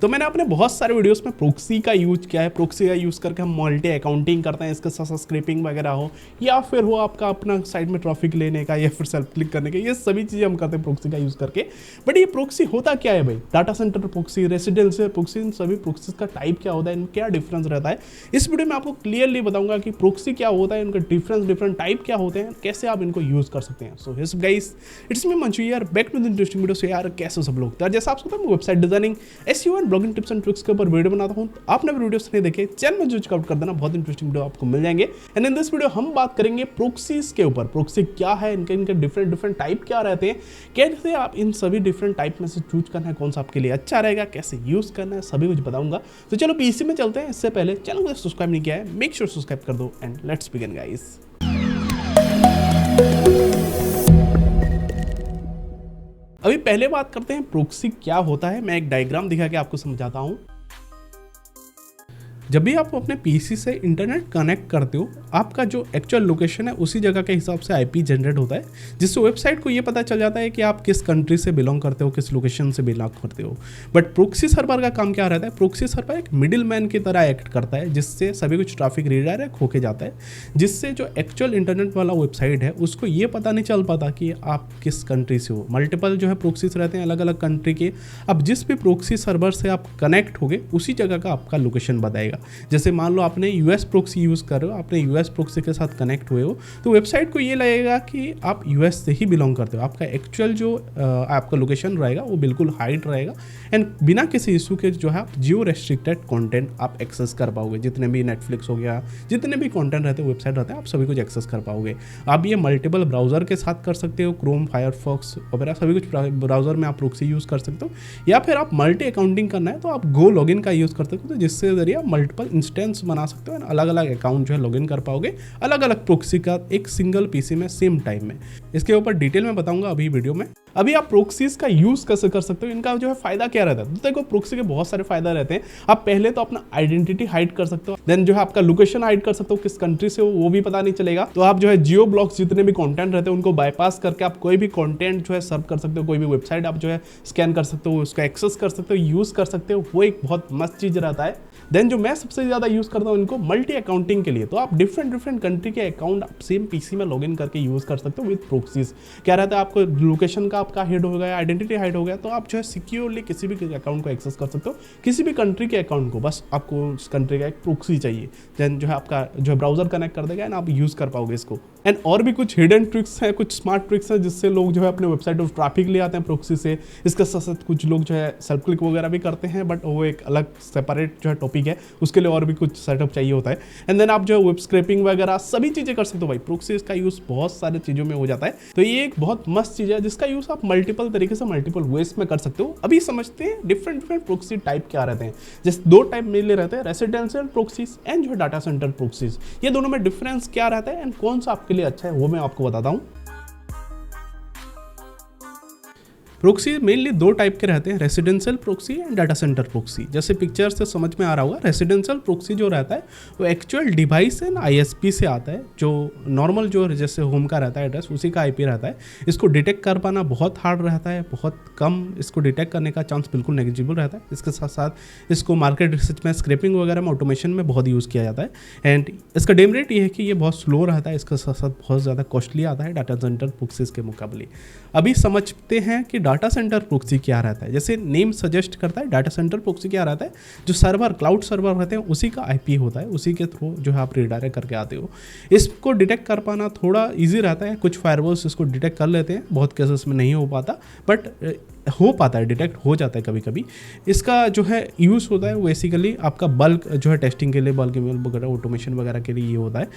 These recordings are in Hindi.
तो मैंने अपने बहुत सारे वीडियोस में प्रोक्सी का यूज किया है। प्रोक्सी का यूज़ करके हम मल्टी अकाउंटिंग करते हैं, इसके साथ स्क्रिपिंग वगैरह हो या फिर हो आपका अपना साइड में ट्रैफिक लेने का या फिर सेल्फ क्लिक करने का, ये सभी चीज़ें हम करते हैं प्रोक्सी का यूज़ करके। बट ये प्रोक्सी होता क्या है भाई? Data center proxy, residential proxy, इन सभी प्रोक्सीज का टाइप क्या होता है, इनका क्या डिफरेंस रहता है, इस वीडियो में आपको क्लियरली बताऊंगा कि प्रोक्सी क्या होता है, इनका डिफरेंट टाइप क्या होते हैं, कैसे आप इनको यूज़ कर सकते हैं। So yes guys, it's me Manchu यार, back to the interesting video. से यार कैसे सब लोग, तो जैसा आप सकते हैं website designing, SEO and blogging tips and tricks के ऊपर वीडियो बनाता हूं। आपने भी वीडियोस नहीं देखे, चैनल में चेकआउट कर देना, बहुत इंटरेस्टिंग वीडियो आपको मिल जाएंगे। एंड इन दिस वीडियो हम बात करेंगे प्रोक्सीज के ऊपर। प्रोक्सी क्या है, इनके डिफरेंट टाइप क्या रहते हैं, कैसे आप इन सभी डिफरेंट टाइप में से चूज करना है, कौन सा आपके लिए अच्छा रहेगा, कैसे यूज करना है, सभी कुछ बताऊंगा। तो चलो पीसी में चलते हैं। इससे पहले चैनल को सब्सक्राइब नहीं किया है, मेक श्योर सब्सक्राइब कर दो एंड लेट्स बिगिन गाइस। अभी पहले बात करते हैं प्रोक्सी क्या होता है। मैं एक डायग्राम दिखा के आपको समझाता हूं। जब भी आप अपने पीसी से इंटरनेट कनेक्ट करते हो, आपका जो एक्चुअल लोकेशन है उसी जगह के हिसाब से आईपी जनरेट होता है, जिससे वेबसाइट को ये पता चल जाता है कि आप किस कंट्री से बिलोंग करते हो, किस लोकेशन से बिलोंग करते हो। बट प्रोक्सी सर्वर का काम क्या रहता है? प्रोक्सी सर्वर एक मिडिल मैन की तरह एक्ट करता है, जिससे सभी कुछ ट्रैफिक रीडायरेक्ट होके जाता है, जिससे जो एक्चुअल इंटरनेट वाला वेबसाइट है उसको ये पता नहीं चल पाता कि आप किस कंट्री से हो। मल्टीपल जो है प्रोक्सीज रहते हैं अलग अलग कंट्री के। अब जिस भी प्रोक्सी सर्वर से आप कनेक्ट हो गए उसी जगह का आपका लोकेशन बताएगा। जैसे मान लो आपने यूएस प्रोक्सी यूज़ कर रहे हो, आपने यूएस प्रोक्सी के साथ कनेक्ट हुए हो, तो वेबसाइट को ये लगेगा कि आप यूएस से ही बिलोंग करते हो। आपका एक्चुअल जो आपका लोकेशन रहेगा वो बिल्कुल हाइड रहेगा एंड बिना किसी इशू के जो है आप जियो रेस्ट्रिक्टेड कंटेंट आप एक्सेस कर पाओगे। जितने भी नेटफ्लिक्स हो गया, जितने भी कंटेंट रहते हैं, वेबसाइट रहते हैं, आप सभी कुछ एक्सेस कर पाओगे। आप ये मल्टीपल ब्राउजर के साथ कर सकते हो, क्रोम, फायरफॉक्स वगैरह सभी कुछ ब्राउजर में आप प्रोक्सी यूज़ कर सकते हो। या फिर आप मल्टी अकाउंटिंग करना है तो आप गो लॉगिन का यूज़ कर सकते हो, जिससे जरिए आप मल्टीपल इंस्टेंस बना सकते हो, अलग अलग अकाउंट जो है लॉगिन कर पाओगे अलग अलग प्रोक्सी का एक सिंगल पीसी में सेम टाइम में। इसके ऊपर डिटेल में बताऊंगा अभी वीडियो में। अभी आप प्रोक्सीज का यूज कैसे कर सकते हो, इनका जो है फायदा क्या रहता है? तो देखो, प्रोक्सी के बहुत सारे फायदा रहते हैं। आप पहले तो अपना आइडेंटिटी हाइड कर सकते हो, देन जो है आपका लोकेशन हाइड कर सकते हो, किस कंट्री से हो वो भी पता नहीं चलेगा। तो आप जो है जियो ब्लॉक्स जितने भी कंटेंट रहते हैं उनको बाईपास करके आप कोई भी कंटेंट जो है सर्व कर सकते हो, कोई भी वेबसाइट आप जो है स्कैन कर सकते हो, उसका एक्सेस कर सकते हो, यूज कर सकते हो। वो एक बहुत मस्त चीज रहता है। देन जो मैं सबसे ज्यादा यूज करता हूँ इनको मल्टी अकाउंटिंग के लिए, तो आप डिफरेंट कंट्री के अकाउंट आप सेम पीसी में लॉगिन करके यूज कर सकते हो विद प्रोक्सीज। क्या रहता है, आपको लोकेशन का आपका हेड हो गया, आइडेंटिटी हाइड हो गया, तो आप जो है सिक्योरली किसी भी अकाउंट को एक्सेस कर सकते हो, किसी भी कंट्री के अकाउंट को। बस आपको उस कंट्री का एक प्रोक्सी चाहिए, देन जो है आपका जो है ब्राउजर कनेक्ट कर देगा एंड आप यूज कर पाओगे इसको। एंड और भी कुछ हिडन ट्रिक्स हैं, कुछ स्मार्ट ट्रिक्स हैं, जिससे लोग जो है अपने वेबसाइट पर ट्रैफिक ले आते हैं प्रोक्सी से। इसके साथ साथ कुछ लोग जो है सेल्फ क्लिक वगैरह भी करते हैं, बट वो एक अलग सेपरेट जो है टॉपिक है, उसके लिए और भी कुछ सेटअप चाहिए होता है। एंड देन आप जो है वेब स्क्रैपिंग वगैरह सभी चीजें कर सकते हो भाई। प्रोक्सी का यूज बहुत सारी चीजों में हो जाता है, तो ये एक बहुत मस्त चीज है जिसका यूज आप मल्टीपल तरीके से मल्टीपल वेज में कर सकते हो। अभी समझते हैं डिफरेंट प्रोक्सी टाइप क्या रहते हैं। जैसे दो टाइप मेनली रहते हैं, रेसिडेंशियल प्रोक्सीज एंड जो है डाटा सेंटर प्रोक्सीज। ये दोनों में डिफरेंस क्या रहता है एंड कौन सा आपके लिए अच्छा है वो मैं आपको बताता हूँ। प्रोक्सी मेनली दो टाइप के रहते हैं, residential proxy and data center proxy. जैसे पिक्चर से समझ में आ रहा होगा, रेसिडेंशियल प्रोक्सी जो रहता है वो एक्चुअल डिवाइस एंड आईएसपी से आता है। जो नॉर्मल जो जैसे होम का रहता है एड्रेस, उसी का आईपी रहता है। इसको डिटेक्ट कर पाना बहुत हार्ड रहता है, बहुत कम इसको डिटेक्ट करने का चांस बिल्कुल नेग्लिजिबल रहता है। इसके साथ साथ इसको मार्केट रिसर्च में, स्क्रैपिंग वगैरह में, ऑटोमेशन में बहुत यूज़ किया जाता है। एंड इसका डेम रेट ये है कि ये बहुत स्लो रहता है, इसके साथ साथ बहुत ज़्यादा कॉस्टली आता है डाटा सेंटर प्रोक्सीज के मुकाबले। अभी समझते हैं कि डाटा सेंटर प्रोक्सी क्या रहता है। जैसे नेम सजेस्ट करता है, डाटा सेंटर प्रोक्सी क्या रहता है, जो सर्वर, क्लाउड सर्वर रहते हैं उसी का आईपी होता है, उसी के थ्रू जो है आप रिडायरेक्ट करके आते हो। इसको डिटेक्ट कर पाना थोड़ा इजी रहता है, कुछ फायरवॉल्स इसको डिटेक्ट कर लेते हैं, बहुत केसेस में नहीं हो पाता, बट हो पाता है, डिटेक्ट हो जाता है कभी कभी। इसका जो है यूज़ होता है वो बेसिकली आपका बल्क जो है टेस्टिंग के लिए, बल्क ईमेल वगैरह, ऑटोमेशन वगैरह के लिए ये होता है।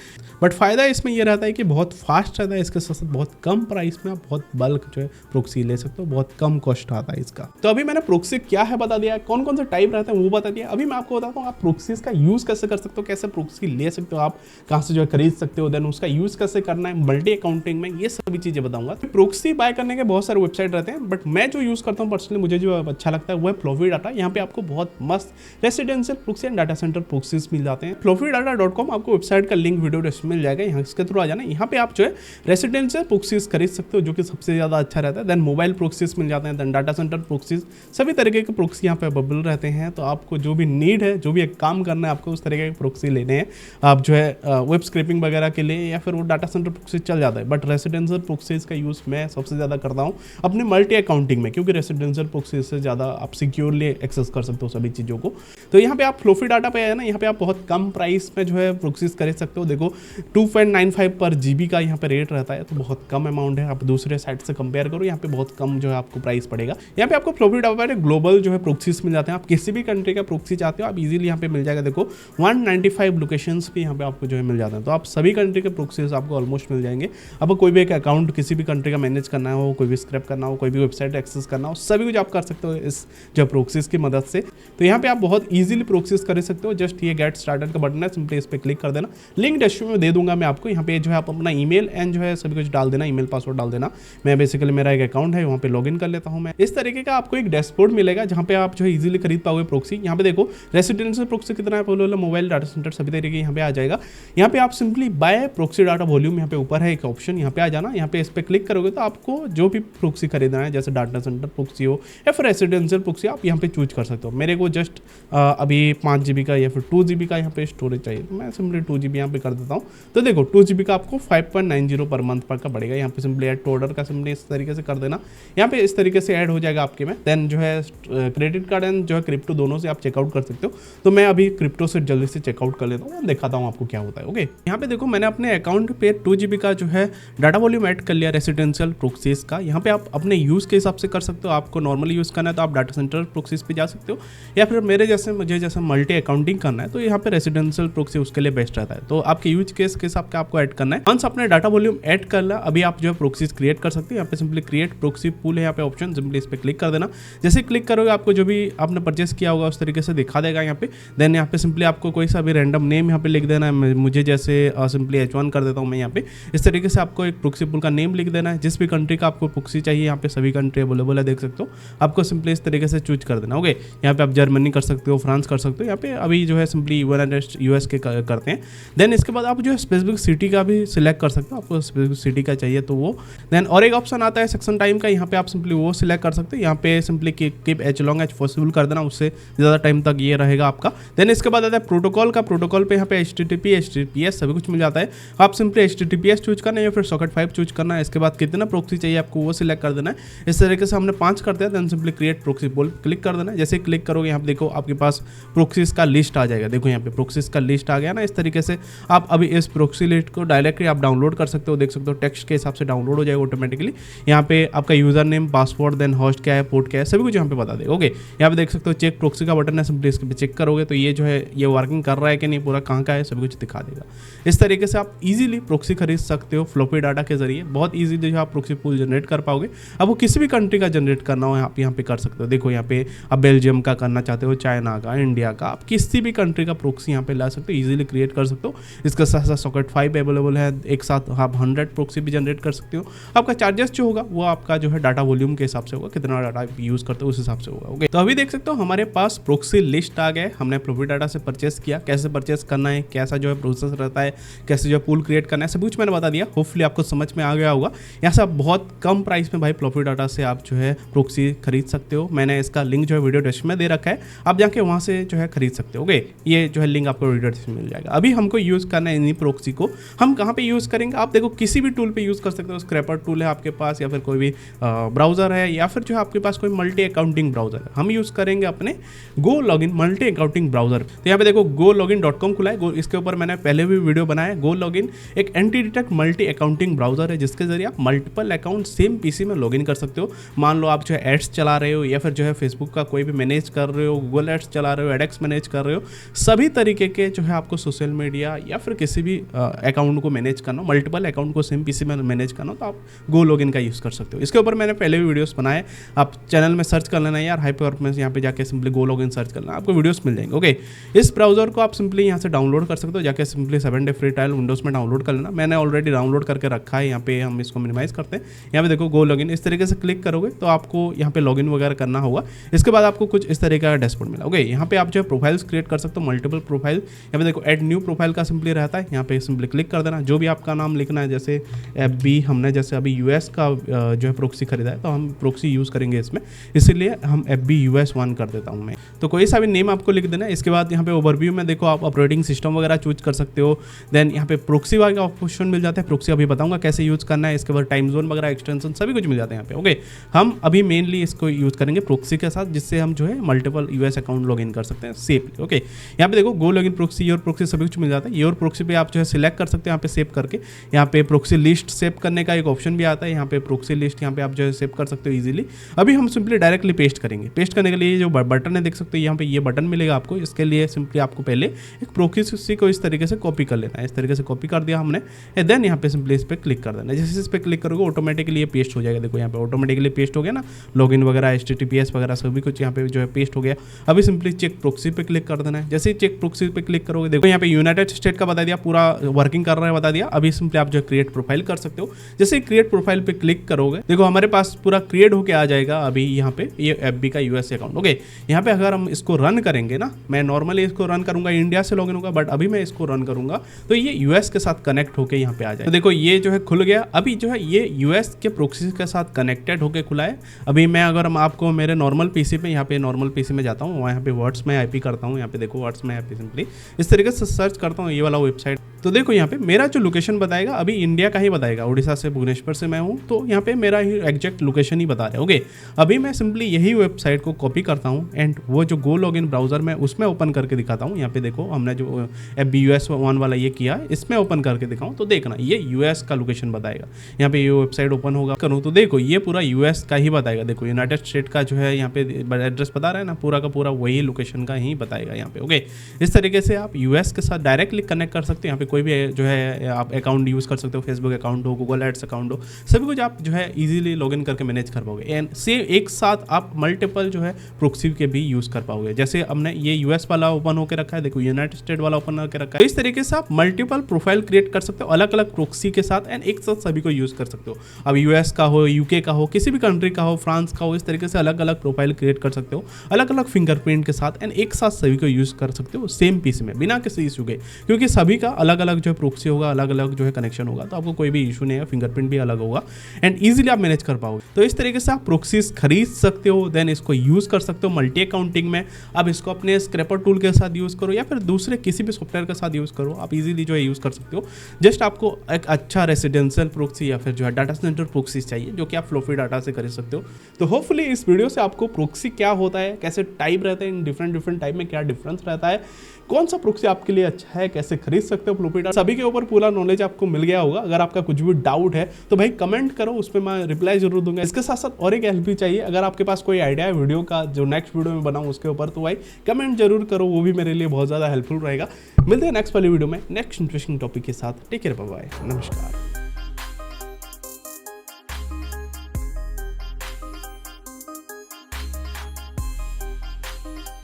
बट फ़ायदा इसमें ये रहता है कि बहुत फास्ट रहता है, इसके साथ साथ बहुत कम प्राइस में आप बहुत बल्क जो है प्रोक्सी ले सकते हो, बहुत कम कॉस्ट आता है इसका। तो अभी मैंने प्रोक्सी क्या है बता दिया, कौन कौन से टाइप रहते हैं वो बता दिया। अभी मैं आपको बताता हूँ आप प्रोक्सीज का यूज़ कैसे कर सकते हो, कैसे प्रोक्सी ले सकते हो, आप कहाँ से जो है खरीद सकते हो, देन उसका यूज़ कैसे करना है मल्टी अकाउंटिंग में, ये सभी चीज़ें बताऊंगा। प्रोक्सी बाय करने के बहुत सारे वेबसाइट रहते हैं, बट मैं जो यूज़ यूज़ करता हूँ पर्सनली, मुझे जो अच्छा लगता है वो है फ्लोफी डाटा। यहाँ पे आपको बहुत मस्त residential proxy and data center proxies मिल जाते हैं। flofidata.com आपको वेबसाइट का लिंक वीडियो डिस्क्रिप्शन मिल जाएगा, यहाँ इसके थ्रू आ जाना। यहाँ पे आप जो है रेसिडेंशियल प्रॉक्सीज खरीद सकते हो जो कि सबसे ज़्यादा अच्छा रहता है। देन मोबाइल प्रॉक्सीज मिल जाते हैं, देन डाटा सेंटर प्रॉक्सीज, सभी तरीके के प्रॉक्सी यहाँ पे अवेलेबल रहते हैं। तो आपको जो भी नीड है, जो भी एक काम करना है आपको, उस तरीके के प्रॉक्सी लेने हैं आप जो है वेब स्क्रैपिंग वगैरह के लिए, या फिर वो डाटा सेंटर प्रॉक्सीज चल जाता है। बट रेसिडेंशियल प्रॉक्सीज का यूज़ मैं सबसे ज़्यादा करता हूँ अपने मल्टी अकाउंटिंग में, क्योंकि रेसिडेंशियल प्रॉक्सीज से ज़्यादा आप सिक्योरली एक्सेस कर सकते हो सभी चीज़ों को। तो यहाँ पे आप फ्लोफी डाटा पे है ना, यहाँ पे आप बहुत कम प्राइस में जो है प्रॉक्सीज खरीद सकते हो। देखो 2.95 पर GB का यहाँ पे रेट रहता है, तो बहुत कम अमाउंट है। आप दूसरे साइट से कंपेयर करो, यहाँ पे बहुत कम जो है आपको प्राइस पड़ेगा। यहाँ पे आपको फ्लोफी डाटा पे ग्लोबल जो है प्रॉक्सीज मिल जाते हैं। आप किसी भी कंट्री का प्रॉक्सी चाहते हो आप इजीली यहाँ पे मिल जाएगा। देखो 195 लोकेशंस भी यहाँ पे आपको जो है मिल जाते हैं। तो आप सभी कंट्री के प्रॉक्सीज आपको ऑलमोस्ट मिल जाएंगे। आपको कोई भी एक अकाउंट किसी भी कंट्री का मैनेज करना हो, कोई भी स्क्रैप करना हो, कोई भी वेबसाइट एक्सेस करना हो, सभी कुछ आप कर सकते हो इस जो प्रॉक्सीज की मदद से। तो यहाँ पे आप बहुत इजीली प्रॉक्सीज कर सकते हो। जस्ट ये गेट स्टार्टेड का बटन है, सिंपली इस पर क्लिक कर देना। लिंक डिस्क्रिप्शन में दे दूंगा मैं आपको। यहाँ पे जो है आप अपना ईमेल एंड जो है सभी कुछ डाल देना, ईमेल पासवर्ड डाल देना। मैं बेसिकली मेरा एक अकाउंट है, वहाँ पे लॉगिन कर लेता हूँ मैं। इस तरीके का आपको एक डैशबोर्ड मिलेगा जहाँ पे आप जो है इजीली खरीद पाओगे प्रॉक्सी। यहाँ पे देखो रेसिडेंशियल प्रॉक्सी कितना है, मोबाइल डाटा सेंटर सभी तरीके यहाँ पे आ जाएगा। यहाँ पे आप simply by proxy data volume, यहाँ पे ऊपर है एक ऑप्शन, यहाँ पे आ जाना। यहाँ पे इस पे क्लिक करोगे तो आपको जो भी प्रॉक्सी खरीदना है, जैसे डाटा सेंटर प्रॉक्सी हो या फिर रेसिडेंशियल प्रॉक्सी, आप यहाँ पे चूज कर सकते हो। मेरे को जस्ट अभी 5 GB का या फिर 2 GB का यहाँ पे स्टोरेज चाहिए, तो मैं सिंपली 2 GB यहाँ पे कर देता हूँ। तो देखो 2 GB का आपको 5.90 पर मंथ पर का पड़ेगा। यहाँ पे सिंपली ऐड टू ऑर्डर का सिंपली इस तरीके से कर देना। यहाँ पे इस तरीके से ऐड हो जाएगा आपके में। देन जो है क्रेडिट कार्ड एंड जो है क्रिप्टो दोनों से आप चेकआउट कर सकते हो। तो मैं अभी क्रिप्टो से जल्दी से चेकआउट कर लेता हूँ, दिखाता हूँ आपको क्या होता है। ओके, यहाँ पे देखो मैंने अपने अकाउंट पे 2 GB का जो है डाटा वॉल्यूम ऐड कर लिया रेसिडेंशियल प्रॉक्सीज का। यहाँ पे आप अपने यूज़ के हिसाब से कर सकते हो। आपको नॉर्मली यूज़ करना है तो आप डाटा सेंटर प्रॉक्सीज पे जा सकते हो, या फिर मेरे जैसे मुझे जैसे मल्टी अकाउंटिंग करना है तो यहाँ पे रेसिडेंशियल प्रॉक्सी उसके लिए बेस्ट रहता है। तो आपके यूज केस के हिसाब से आपको ऐड करना है। वंस अपने डाटा वॉल्यूम ऐड कर ला, अभी आप जो है प्रॉक्सीज क्रिएट कर सकते हैं। यहाँ पे सिंपली क्रिएट प्रॉक्सी पूल है यहाँ पे ऑप्शन, सिंपली इस पर क्लिक कर देना। जैसे क्लिक करोगे आपको जो भी आपने परचेस किया होगा उस तरीके से दिखा देगा यहाँ पे। देन यहाँ पे सिंपली आपको कोई सा भी रैंडम नेम यहाँ पे लिख देना है। मुझे जैसे सिंपली H1 कर देता हूँ मैं यहाँ पे। इस तरीके से आपको एक प्रॉक्सी पूल का नेम लिख देना है। जिस भी कंट्री का आपको प्रॉक्सी चाहिए, यहाँ पे सभी कंट्री अवेलेबल है, देख सकते हो। आपको सिंपली इस तरीके से चूज कर देना। ओके, यहाँ पे आप जर्मनी कर सकते हो, फ्रांस कर सकते हो। यहाँ पे अभी जो है सिंपली US के करते हैं। देन इसके बाद आप जो है स्पेसिफिक सिटी का भी सिलेक्ट कर सकते हो। आपको स्पेसिफिक सिटी का चाहिए तो वो। देन और एक ऑप्शन आता है सेक्शन टाइम का, यहाँ पे आप सिंपली वो सिलेक्ट कर सकते हो। यहाँ पे simply keep as long as possible कर देना, उससे ज़्यादा टाइम तक ये रहेगा आपका। देन इसके बाद आता है प्रोटोकॉल का। प्रोटोकॉल पे यहाँ पे HTTP HTTPS सभी कुछ मिल जाता है। आप सिंपली HTTPS चूज करना है या फिर सॉकेट 5 चूज करना है। इसके बाद कितना प्रॉक्सी चाहिए आपको वो सिलेक्ट कर देना है। इस तरीके से हमने 5 करते हैं। Then simply create proxy pool click कर देना है। जैसे क्लिक करोगे यहाँ पे देखो आपके पास प्रॉक्सीज का लिस्ट आ जाएगा। देखो यहाँ पे प्रॉक्सीज का लिस्ट आ गया ना। इस तरीके से आप अभी इस प्रॉक्सी लिस्ट को डायरेक्टली आप डाउनलोड कर सकते हो, देख सकते हो टेक्स्ट के हिसाब से डाउनलोड हो जाएगा ऑटोमेटिकली। यहाँ पे आपका user name, password, then host क्या है, पोर्ट क्या है, सभी कुछ यहाँ पे बता देगा। ओके, यहाँ पे देख सकते हो चेक प्रॉक्सी का बटन है, सिंपली इसके पे चेक करोगे तो ये जो है ये वर्किंग कर रहा है कि नहीं, पूरा कहाँ का है, सभी कुछ दिखा देगा। इस तरीके से आप इजीली प्रॉक्सी खरीद सकते हो फ्लोपी डाटा के जरिए। बहुत इजीली जो आप प्रॉक्सी पूल जनरेट कर पाओगे। आपको किसी भी कंट्री का जनरेट करना हो आप यहाँ पे कर सकते हो। देखो यहाँ पे आप बेल्जियम का करना चाहते हो, चाइना का, इंडिया का, आप किसी भी कंट्री का प्रॉक्सी यहाँ पे ला सकते हो, इजीली क्रिएट कर सकते हो। इसका साथ साथ सॉकेट 5 अवेलेबल है, एक साथ आप 100 प्रॉक्सी भी जनरेट कर सकते हो। आपका चार्जेस जो होगा वो आपका जो है डाटा वॉल्यूम के हिसाब से होगा, कितना डाटा यूज करते हो उस हिसाब से होगा। ओके, तो अभी देख सकते हो हमारे पास प्रॉक्सी लिस्ट आ गया। हमने फ्लोपी डाटा से परचेस किया, कैसे परचेस करना है, कैसा जो है प्रोसेस रहता है, कैसे जो है पूल क्रिएट करना है, सब कुछ मैंने बता दिया। होपफुली आपको समझ में आ गया होगा। यहाँ से आप बहुत कम प्राइस में भाई फ्लोपी डाटा से आप जो है प्रॉक्सी खरीद सकते हो। मैंने इसका लिंक जो है वीडियो डिस्क्रिप्शन में दे रखा है, आप जाके वहाँ से जो है खरीद सकते हो। ओके, ये जो है लिंक आपको वीडियो डिस्क्रिप्शन में मिल जाएगा। अभी हमको यूज़ करना है इन्हीं प्रॉक्सी को। हम कहाँ पे यूज़ करेंगे, आप देखो किसी भी टूल पे यूज़ कर सकते हो। स्क्रैपर टूल है आपके पास, या फिर कोई भी ब्राउज़र है, या फिर जो है आपके पास कोई मल्टी अकाउंटिंग ब्राउज़र है। हम यूज़ करेंगे अपने गो लॉगिन मल्टी अकाउंटिंग ब्राउज़र। तो यहाँ पे देखो gologin.com खुला है। इसके ऊपर मैंने पहले भी वीडियो बनाया। गो लॉगिन एक anti detect multi accounting browser है, जिसके जरिए आप मल्टीपल अकाउंट सेम पीसी में लॉगिन कर सकते हो। मान लो आप जो है एड्स चला रहे हो, या फिर जो है फेसबुक का कोई भी मैनेज कर रहे हो, गूगल एड्स चला रहे हो, एडएक्स मैनेज कर रहे हो, सभी तरीके के जो है आपको सोशल मीडिया या फिर किसी भी अकाउंट को मैनेज करना हो, मल्टीपल अकाउंट को सेम पीसी में मैनेज करना हो, तो आप गो लॉगिन का यूज़ कर सकते हो। इसके ऊपर मैंने पहले भी वीडियोस बनाए, आप चैनल में सर्च कर लेना यार, हाई परफॉर्मेंस, यहाँ पे जाके सिंपली गो लॉगिन सर्च करना, आपको वीडियोस मिल जाएंगे। ओके, इस ब्राउजर को आप सिंपली यहाँ से डाउनलोड कर सकते हो, जाके simply 7 day free trial Windows में डाउनलोड कर लेना। मैंने ऑलरेडी डाउनलोड करके रखा है। यहाँ पे हम इसको मिनिमाइज करते हैं। यहाँ पे देखो गो लॉगिन, इस तरीके से क्लिक करोगे तो आपको यहाँ पे लॉगिन वगैरह करना होगा। इसके बाद आपको कुछ इस तरीके का डैशबोर्ड मिला। ओके, यहाँ पे आप जो है प्रोफाइल्स क्रिएट कर सकते हो, मल्टीपल प्रोफाइल। यहाँ पे देखो ऐड न्यू प्रोफाइल का सिंपली रहता है, यहाँ पे सिंपली क्लिक कर देना, जो भी आपका नाम लिखना है। जैसे FB हमने जैसे अभी US का जो है प्रोक्सी खरीदा है, तो हम प्रोक्सी यूज़ करेंगे इसमें, इसीलिए हम FB US 1 कर देता हूँ मैं। तो कोई सा भी नेम आपको लिख देना है। इसके बाद यहाँ पे ओवरव्यू में देखो आप ऑपरेटिंग सिस्टम वगैरह चूज कर सकते हो। देन यहाँ पे प्रोक्सी वाला ऑप्शन मिल जाता है, प्रोक्सी अभी बताऊंगा कैसे यूज़ करना है। इसके बाद टाइम जोन वगैरह एक्सटेंशन सभी कुछ मिल जाता है यहाँ पे। ओके, हम अभी मेनली इसको यूज़ करेंगे प्रोक्सी के साथ, जिससे हम जो है मल्टीपल US अकाउंट लॉगिन कर सकते हैं सेफली। ओके, यहाँ पे देखो गो लॉगिन प्रोक्सी, योर प्रोक्सी सभी कुछ मिल जाता है। योर प्रोक्सी पे आप जो है सिलेक्ट कर सकते हैं यहाँ पे सेव करके। यहाँ पे प्रोक्सी लिस्ट सेव करने का एक ऑप्शन भी आता है, यहाँ पे प्रोक्सी लिस्ट यहाँ पे आप जो है सेव कर सकते हो इजीली। अभी हम सिंपली डायरेक्टली पेस्ट करेंगे। पेस्ट करने के लिए जो बटन है देख सकते हो यहाँ पे, ये बटन मिलेगा आपको। इसके लिए सिंपली आपको पहले एक प्रोक्सी को इस तरीके से कॉपी कर लेना है। इस तरीके से कॉपी कर दिया हमने, देन यहाँ पे सिंपली इस पर क्लिक कर देना है। जैसे इस पर क्लिक करोगे ऑटोमेटिकली ये पेस्ट हो जाएगा। देखो यहाँ पे ऑटोमेटिकली पेस्ट हो गया ना, लॉगिन वगैरह HTTPS वगैरह सभी कुछ यहाँ पे जो है पेस्ट हो गया। अभी सिंपली चेक प्रोक्सी पे क्लिक कर देना है। जैसे ही चेक प्रोक्सी पे क्लिक करोगे, देखो यहाँ पे यूनाइटेड स्टेट का बता दिया, पूरा वर्किंग कर रहा है बता दिया। अभी सिंपली आप जो क्रिएट प्रोफाइल कर सकते हो। जैसे क्रिएट प्रोफाइल पे क्लिक करोगे, देखो हमारे पास पूरा क्रिएट होके आ जाएगा अभी यहाँ पे ये FB का US अकाउंट। ओके, यहाँ पे अगर हम इसको रन करेंगे ना, मैं नॉर्मली इसको रन करूंगा, इंडिया से लॉगिन होगा, बट अभी मैं इसको रन करूंगा तो ये US के साथ कनेक्ट होके यहाँ पे आ जाए। तो देखो ये जो है खुल गया। अभी जो है ये US के प्रोक्सी के साथ कनेक्टेड होके खुला है। अभी मैं अगर आपको मेरे नॉर्मल PC पे, यहाँ पे नॉर्मल PC में जाता हूँ, यहाँ पे वर्ड्स में IP करता हूँ। यहाँ पे देखो वर्ड्स में IP सिंपली इस तरीके से सर्च करता हूँ ये वाला वेबसाइट। तो देखो यहाँ पे मेरा जो लोकेशन बताएगा अभी इंडिया का ही बताएगा, उड़ीसा से भुवनेश्वर से मैं हूँ, तो यहाँ पे मेरा ही एग्जैक्ट लोकेशन ही बता रहा है। ओके, अभी मैं सिंपली यही वेबसाइट को कॉपी करता हूँ एंड वो जो गो लॉगिन ब्राउजर में उसमें ओपन करके दिखाता हूँ। यहाँ पे देखो हमने जो FB US 1 वाला ये किया है, इसमें ओपन करके दिखाऊँ तो देखना ये US का लोकेशन बताएगा। यहाँ पे ये वेबसाइट ओपन होगा करूँ तो देखो ये पूरा US का ही बताएगा। देखो यूनाइटेड स्टेट का जो है यहाँ पे एड्रेस बता रहा है ना, पूरा का पूरा वही लोकेशन का ही बताएगा यहाँ पे। ओके, इस तरीके से आप US के साथ डायरेक्टली कनेक्ट कर सकते हो। यहाँ पे कोई भी जो है आप अकाउंट यूज़ कर सकते हो, फेसबुक अकाउंट हो, गूगल एड्स अकाउंट हो, सभी कुछ आप जो है इजीली लॉगिन करके मैनेज कर पाओगे। एंड से एक साथ आप मल्टीपल जो है प्रोक्सी के भी यूज़ कर पाओगे। जैसे हमने ये US वाला ओपन होकर रखा है, देखो यूनाइटेड स्टेट वाला ओपन होकर रखा है। तो इस तरीके से आप मल्टीपल प्रोफाइल क्रिएट कर सकते हो अलग अलग प्रोक्सी के साथ एंड एक साथ सभी को यूज़ कर सकते हो। अब US का हो, UK का हो, किसी भी कंट्री का हो, फ्रांस का हो, इस तरीके से अलग अलग प्रोफाइल क्रिएट कर सकते हो अलग अलग फिंगरप्रिंट के साथ एंड एक साथ सभी को यूज़ कर सकते हो सेम PC में बिना किसी इशू के, क्योंकि सभी का अलग अलग जो है प्रोक्सी होगा, अलग अलग जो है कनेक्शन होगा, तो आपको कोई भी इशू नहीं है, फिंगरप्रिंट भी अलग होगा एंड ईजिली आप मैनेज कर पाओगे। तो इस तरीके से आप प्रोक्सीज खरीद सकते हो, देन इसको यूज़ कर सकते हो मल्टी अकाउंटिंग में। अब इसको अपने स्क्रैपर टूल के साथ यूज़ करो या फिर दूसरे किसी भी सॉफ्टवेयर के साथ यूज़ करो, आप इजीली जो है यूज़ कर सकते हो। जस्ट आपको एक अच्छा रेसिडेंशियल प्रोक्सी या फिर जो है डाटा सेंटर प्रोक्सी चाहिए, जो कि आप फ्लोफी डाटा से कर सकते हो। तो होपफुली इस वीडियो से आपको प्रोक्सी क्या होता है, कैसे टाइप रहते हैं, इन डिफरेंट टाइप में क्या डिफरेंस रहता है, कौन सा प्रोक्सी आपके लिए अच्छा है, कैसे खरीद सकते हो फ्लोफी डाटा, सभी के ऊपर पूरा नॉलेज आपको मिल गया होगा। अगर आपका कुछ भी डाउट है तो भाई कमेंट करो, उस पर मैं रिप्लाई जरूर दूंगा। इसके साथ साथ और एक हेल्प भी चाहिए, अगर आपके पास कोई आइडिया है वीडियो का जो नेक्स्ट वीडियो में बनाऊं उसके ऊपर, तो भाई कमेंट जरूर करो, वो भी मेरे लिए बहुत ज़्यादा हेल्पफुल रहेगा। मिलते हैं नेक्स्ट वाली वीडियो में नेक्स्ट इंटरेस्टिंग टॉपिक के साथ। टेक केयर, बाय बाय, नमस्कार।